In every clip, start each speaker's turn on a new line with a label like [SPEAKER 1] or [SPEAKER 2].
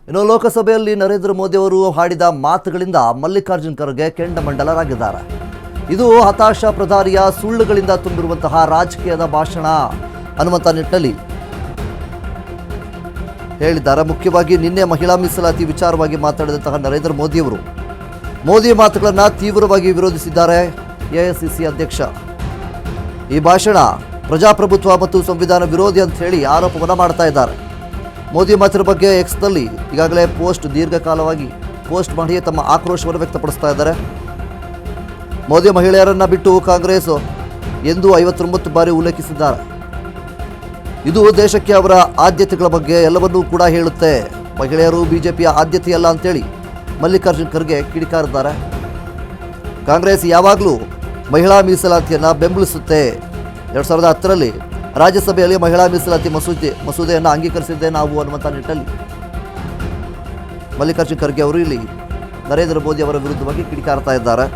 [SPEAKER 1] ಇನ್ನು ಲೋಕಸಭೆಯಲ್ಲಿ ನರೇಂದ್ರ ಮೋದಿ ಅವರು ಆಡಿದ ಮಾತುಗಳಿಂದ ಮಲ್ಲಿಕಾರ್ಜುನ್ ಖರ್ಗೆ ಕೆಂಡಮಂಡಲರಾಗಿದ್ದಾರೆ. ಇದು ಹತಾಶ ಪ್ರಧಾನಿಯ ಸುಳ್ಳುಗಳಿಂದ ತುಂಬಿರುವಂತಹ ರಾಜಕೀಯದ ಭಾಷಣ ಅನ್ನುವಂಥ ನಿಟ್ಟಿನಲ್ಲಿ ಹೇಳಿದ್ದಾರೆ. ಮುಖ್ಯವಾಗಿ ನಿನ್ನೆ ಮಹಿಳಾ ಮೀಸಲಾತಿ ವಿಚಾರವಾಗಿ ಮಾತನಾಡಿದಂತಹ ನರೇಂದ್ರ ಮೋದಿಯವರು ಮೋದಿ ಮಾತುಗಳನ್ನು ತೀವ್ರವಾಗಿ ವಿರೋಧಿಸಿದ್ದಾರೆ. ಎಐಸಿಸಿ ಅಧ್ಯಕ್ಷ ಈ ಭಾಷಣ ಪ್ರಜಾಪ್ರಭುತ್ವ ಮತ್ತು ಸಂವಿಧಾನ ವಿರೋಧಿ ಅಂತ ಹೇಳಿ ಆರೋಪವನ್ನು ಮಾಡ್ತಾ ಇದ್ದಾರೆ. ಮೋದಿ ಮಾತಿನ ಬಗ್ಗೆ ಎಕ್ಸ್ನಲ್ಲಿ ಈಗಾಗಲೇ ದೀರ್ಘಕಾಲವಾಗಿ ಪೋಸ್ಟ್ ಮಾಡಿ ತಮ್ಮ ಆಕ್ರೋಶವನ್ನು ವ್ಯಕ್ತಪಡಿಸ್ತಾ ಇದ್ದಾರೆ. ಮೋದಿ ಮಹಿಳೆಯರನ್ನು ಬಿಟ್ಟು ಕಾಂಗ್ರೆಸ್ ಎಂದು 59 ಬಾರಿ ಉಲ್ಲೇಖಿಸಿದ್ದಾರೆ. ಇದು ದೇಶಕ್ಕೆ ಅವರ ಆದ್ಯತೆಗಳ ಬಗ್ಗೆ ಎಲ್ಲವನ್ನೂ ಕೂಡ ಹೇಳುತ್ತೆ. ಮಹಿಳೆಯರು ಬಿಜೆಪಿಯ ಆದ್ಯತೆಯಲ್ಲ ಅಂತೇಳಿ ಮಲ್ಲಿಕಾರ್ಜುನ್ ಖರ್ಗೆ ಕಿಡಿಕಾರಿದ್ದಾರೆ. ಕಾಂಗ್ರೆಸ್ ಯಾವಾಗಲೂ ಮಹಿಳಾ ಮೀಸಲಾತಿಯನ್ನು ಬೆಂಬಲಿಸುತ್ತೆ. 2010ರಲ್ಲಿ ರಾಜ್ಯಸಭೆಯಲ್ಲಿ ಮಹಿಳಾ ಮೀಸಲಾತಿ ಮಸೂದೆಯನ್ನು ಅಂಗೀಕರಿಸಿದ್ದೆ ನಾವು ಅನ್ನುವಂಥ ನಿಟ್ಟಿನಲ್ಲಿ ಮಲ್ಲಿಕಾರ್ಜುನ್ ಖರ್ಗೆ ಅವರು ಇಲ್ಲಿ ನರೇಂದ್ರ ಮೋದಿ ಅವರ ವಿರುದ್ಧವಾಗಿ ಕಿಡಿಕಾರ್ತಾ ಇದ್ದಾರೆ.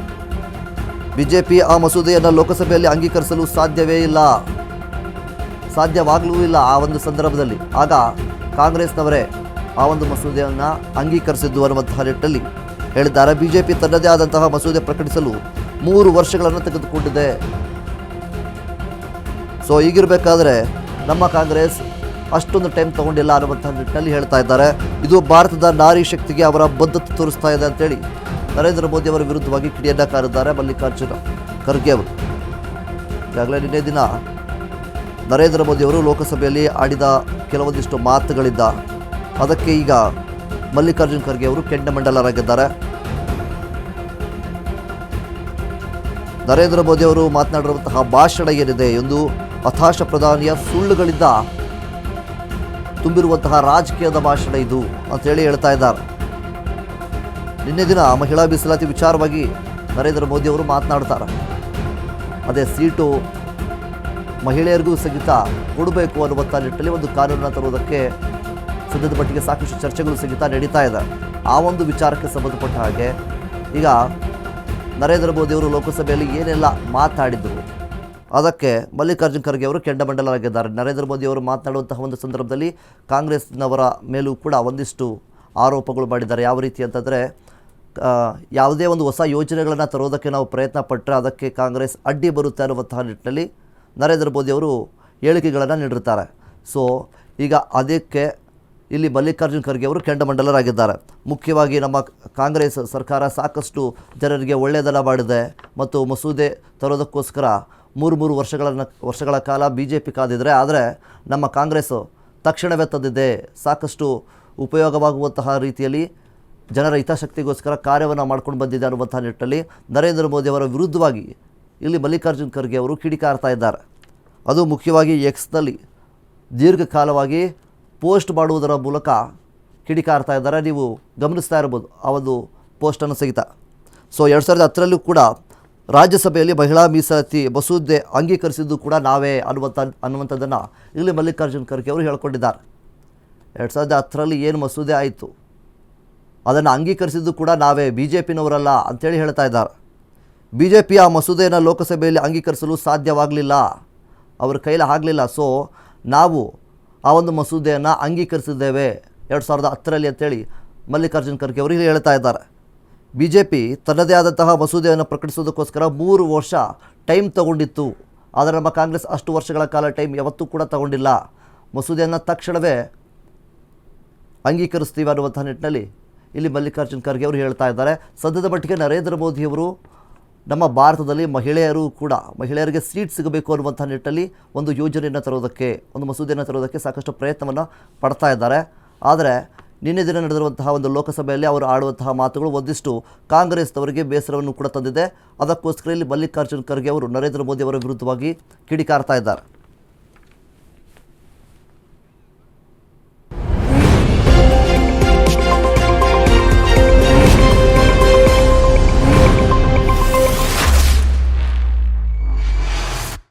[SPEAKER 1] ಬಿಜೆಪಿ ಆ ಮಸೂದೆಯನ್ನು ಲೋಕಸಭೆಯಲ್ಲಿ ಅಂಗೀಕರಿಸಲು ಸಾಧ್ಯವಾಗಲೂ ಇಲ್ಲ. ಆ ಒಂದು ಸಂದರ್ಭದಲ್ಲಿ ಆಗ ಕಾಂಗ್ರೆಸ್ನವರೇ ಆ ಒಂದು ಮಸೂದೆಯನ್ನು ಅಂಗೀಕರಿಸಿದ್ದು ಅನ್ನುವಂತಹ ನಿಟ್ಟಿನಲ್ಲಿ ಹೇಳಿದ್ದಾರೆ. ಬಿಜೆಪಿ ತನ್ನದೇ ಆದಂತಹ ಮಸೂದೆ ಪ್ರಕಟಿಸಲು 3 ವರ್ಷಗಳನ್ನು ತೆಗೆದುಕೊಂಡಿದೆ. ಸೊ ಹೀಗಿರಬೇಕಾದ್ರೆ ನಮ್ಮ ಕಾಂಗ್ರೆಸ್ ಅಷ್ಟೊಂದು ಟೈಮ್ ತಗೊಂಡಿಲ್ಲ ಅನ್ನುವಂಥ ನಿಟ್ಟಿನಲ್ಲಿ ಹೇಳ್ತಾ ಇದ್ದಾರೆ. ಇದು ಭಾರತದ ನಾರಿ ಶಕ್ತಿಗೆ ಅವರ ಬದ್ಧತೆ ತೋರಿಸ್ತಾ ಇದೆ ಅಂತೇಳಿ ನರೇಂದ್ರ ಮೋದಿ ಅವರ ವಿರುದ್ಧವಾಗಿ ಕಿಡಿಯನ್ನು ಕಾರಿದ್ದಾರೆ ಮಲ್ಲಿಕಾರ್ಜುನ ಖರ್ಗೆ ಅವರು. ಈಗಾಗಲೇ ನಿನ್ನೆ ದಿನ ನರೇಂದ್ರ ಮೋದಿ ಅವರು ಲೋಕಸಭೆಯಲ್ಲಿ ಆಡಿದ ಕೆಲವೊಂದಿಷ್ಟು ಮಾತುಗಳಿದ್ದ ಅದಕ್ಕೆ ಈಗ ಮಲ್ಲಿಕಾರ್ಜುನ್ ಖರ್ಗೆ ಅವರು ಕೆಂಡಮಂಡಲರಾಗಿದ್ದಾರೆ. ನರೇಂದ್ರ ಮೋದಿ ಅವರು ಮಾತನಾಡಿರುವಂತಹ ಭಾಷಣ ಏನಿದೆ ಒಂದು ಹತಾಶ ಪ್ರಧಾನಿಯ ಸುಳ್ಳುಗಳಿಂದ ತುಂಬಿರುವಂತಹ ರಾಜಕೀಯದ ಭಾಷಣ ಇದು ಅಂತೇಳಿ ಹೇಳ್ತಾ ಇದ್ದಾರೆ. ನಿನ್ನೆ ದಿನ ಮಹಿಳಾ ಮೀಸಲಾತಿ ವಿಚಾರವಾಗಿ ನರೇಂದ್ರ ಮೋದಿ ಅವರು ಮಾತನಾಡ್ತಾರೆ. ಅದೇ ಸೀಟು ಮಹಿಳೆಯರಿಗೂ ಸಹಿತ ಕೊಡಬೇಕು ಅನ್ನುವಂಥ ನಿಟ್ಟಿನಲ್ಲಿ ಒಂದು ಕಾನೂನನ್ನು ತರುವುದಕ್ಕೆ ಸದ್ಯದ ಮಟ್ಟಿಗೆ ಸಾಕಷ್ಟು ಚರ್ಚೆಗಳು ಸಹಿತ ನಡೀತಾ ಇದೆ. ಆ ಒಂದು ವಿಚಾರಕ್ಕೆ ಸಂಬಂಧಪಟ್ಟ ಹಾಗೆ ಈಗ ನರೇಂದ್ರ ಮೋದಿ ಅವರು ಲೋಕಸಭೆಯಲ್ಲಿ ಏನೆಲ್ಲ ಮಾತಾಡಿದರು ಅದಕ್ಕೆ ಮಲ್ಲಿಕಾರ್ಜುನ್ ಖರ್ಗೆ ಅವರು ಕೆಂಡಮಂಡಲರಾಗಿದ್ದಾರೆ. ನರೇಂದ್ರ ಮೋದಿ ಅವರು ಮಾತನಾಡುವಂತಹ ಒಂದು ಸಂದರ್ಭದಲ್ಲಿ ಕಾಂಗ್ರೆಸ್ನವರ ಮೇಲೂ ಕೂಡ ಒಂದಿಷ್ಟು ಆರೋಪಗಳು ಮಾಡಿದ್ದಾರೆ. ಯಾವ ರೀತಿ ಅಂತಂದರೆ ಯಾವುದೇ ಒಂದು ಹೊಸ ಯೋಜನೆಗಳನ್ನು ತರೋದಕ್ಕೆ ನಾವು ಪ್ರಯತ್ನ ಪಟ್ಟರೆ ಅದಕ್ಕೆ ಕಾಂಗ್ರೆಸ್ ಅಡ್ಡಿ ಬರುತ್ತೆ ಅನ್ನುವಂತಹ ನಿಟ್ಟಿನಲ್ಲಿ ನರೇಂದ್ರ ಮೋದಿ ಅವರು ಹೇಳಿಕೆಗಳನ್ನು ನೀಡಿರ್ತಾರೆ. ಸೊ ಈಗ ಅದಕ್ಕೆ ಇಲ್ಲಿ ಮಲ್ಲಿಕಾರ್ಜುನ್ ಖರ್ಗೆ ಅವರು ಕೆಂಡಮಂಡಲರಾಗಿದ್ದಾರೆ. ಮುಖ್ಯವಾಗಿ ನಮ್ಮ ಕಾಂಗ್ರೆಸ್ ಸರ್ಕಾರ ಸಾಕಷ್ಟು ಜನರಿಗೆ ಒಳ್ಳೆಯದನ್ನು ಮಾಡಿದೆ ಮತ್ತು ಮಸೂದೆ ತರೋದಕ್ಕೋಸ್ಕರ 3 ವರ್ಷಗಳ ಕಾಲ BJP ಕಾದಿದ್ರೆ, ಆದರೆ ನಮ್ಮ ಕಾಂಗ್ರೆಸ್ ತಕ್ಷಣವೇ ತಂದಿದೆ. ಸಾಕಷ್ಟು ಉಪಯೋಗವಾಗುವಂತಹ ರೀತಿಯಲ್ಲಿ ಜನರ ಹಿತಾಸಕ್ತಿಗೋಸ್ಕರ ಕಾರ್ಯವನ್ನು ಮಾಡ್ಕೊಂಡು ಬಂದಿದೆ ಅನ್ನುವಂಥ ನಿಟ್ಟಿನಲ್ಲಿ ನರೇಂದ್ರ ಮೋದಿ ಅವರ ವಿರುದ್ಧವಾಗಿ ಇಲ್ಲಿ ಮಲ್ಲಿಕಾರ್ಜುನ್ ಖರ್ಗೆ ಅವರು ಕಿಡಿಕಾರ್ತಾ ಇದ್ದಾರೆ. ಅದು ಮುಖ್ಯವಾಗಿ ಎಕ್ಸ್ನಲ್ಲಿ ದೀರ್ಘಕಾಲವಾಗಿ ಪೋಸ್ಟ್ ಮಾಡುವುದರ ಮೂಲಕ ಕಿಡಿಕಾರ್ತಾ ಇದ್ದಾರೆ. ನೀವು ಗಮನಿಸ್ತಾ ಇರ್ಬೋದು ಆ ಒಂದು ಪೋಸ್ಟನ್ನು ಸಹಿತ. ಸೊ 2010ರಲ್ಲೂ ಕೂಡ ರಾಜ್ಯಸಭೆಯಲ್ಲಿ ಮಹಿಳಾ ಮೀಸಲಾತಿ ಮಸೂದೆ ಅಂಗೀಕರಿಸಿದ್ದು ಕೂಡ ನಾವೇ ಅನ್ನುವಂಥದ್ದನ್ನು ಇಲ್ಲಿ ಮಲ್ಲಿಕಾರ್ಜುನ್ ಖರ್ಗೆ ಅವರು ಹೇಳ್ಕೊಂಡಿದ್ದಾರೆ. 2010ರಲ್ಲಿ ಏನು ಮಸೂದೆ ಆಯಿತು ಅದನ್ನು ಅಂಗೀಕರಿಸಿದ್ದು ಕೂಡ ನಾವೇ, BJPನವರಲ್ಲ ಅಂಥೇಳಿ ಹೇಳ್ತಾ ಇದ್ದಾರೆ. BJP ಆ ಮಸೂದೆಯನ್ನು ಲೋಕಸಭೆಯಲ್ಲಿ ಅಂಗೀಕರಿಸಲು ಸಾಧ್ಯವಾಗಲಿಲ್ಲ, ಅವ್ರ ಕೈಲಿ ಆಗಲಿಲ್ಲ. ಸೊ ನಾವು ಆ ಒಂದು ಮಸೂದೆಯನ್ನು ಅಂಗೀಕರಿಸಿದ್ದೇವೆ 2010ರಲ್ಲಿ ಅಂತೇಳಿ ಮಲ್ಲಿಕಾರ್ಜುನ್ ಖರ್ಗೆ ಅವರು ಇಲ್ಲಿ ಹೇಳ್ತಾ ಇದ್ದಾರೆ. BJP ತನ್ನದೇ ಆದಂತಹ ಮಸೂದೆಯನ್ನು ಪ್ರಕಟಿಸೋದಕ್ಕೋಸ್ಕರ 3 ವರ್ಷ ಟೈಮ್ ತಗೊಂಡಿತ್ತು, ಆದರೆ ನಮ್ಮ ಕಾಂಗ್ರೆಸ್ ಅಷ್ಟು ವರ್ಷಗಳ ಕಾಲ ಟೈಮ್ ಯಾವತ್ತೂ ಕೂಡ ತಗೊಂಡಿಲ್ಲ. ಮಸೂದೆಯನ್ನು ತಕ್ಷಣವೇ ಅಂಗೀಕರಿಸ್ತೀವಿ ಅನ್ನುವಂಥ ನಿಟ್ಟಿನಲ್ಲಿ ಇಲ್ಲಿ ಮಲ್ಲಿಕಾರ್ಜುನ್ ಖರ್ಗೆ ಅವರು ಹೇಳ್ತಾ ಇದ್ದಾರೆ. ಸದ್ಯದ ಮಟ್ಟಿಗೆ ನರೇಂದ್ರ ಮೋದಿಯವರು ನಮ್ಮ ಭಾರತದಲ್ಲಿ ಮಹಿಳೆಯರಿಗೆ ಸೀಟ್ ಸಿಗಬೇಕು ಅನ್ನುವಂಥ ನಿಟ್ಟಿನಲ್ಲಿ ಒಂದು ಯೋಜನೆಯನ್ನು ತರೋದಕ್ಕೆ, ಒಂದು ಮಸೂದೆಯನ್ನು ತರೋದಕ್ಕೆ ಸಾಕಷ್ಟು ಪ್ರಯತ್ನವನ್ನು ಪಡ್ತಾ ಇದ್ದಾರೆ. ಆದರೆ ನಿನ್ನೆ ದಿನ ನಡೆದಿರುವಂತಹ ಒಂದು ಲೋಕಸಭೆಯಲ್ಲಿ ಅವರು ಆಡುವಂತಹ ಮಾತುಗಳು ಒಂದಿಷ್ಟು ಕಾಂಗ್ರೆಸ್ನವರಿಗೆ ಬೇಸರವನ್ನು ಕೂಡ ತಂದಿದೆ. ಅದಕ್ಕೋಸ್ಕರ ಇಲ್ಲಿ ಮಲ್ಲಿಕಾರ್ಜುನ್ ಖರ್ಗೆ ಅವರು ನರೇಂದ್ರ ಮೋದಿ ಅವರ ವಿರುದ್ಧವಾಗಿ ಕಿಡಿಕಾರ್ತಾ ಇದ್ದಾರೆ.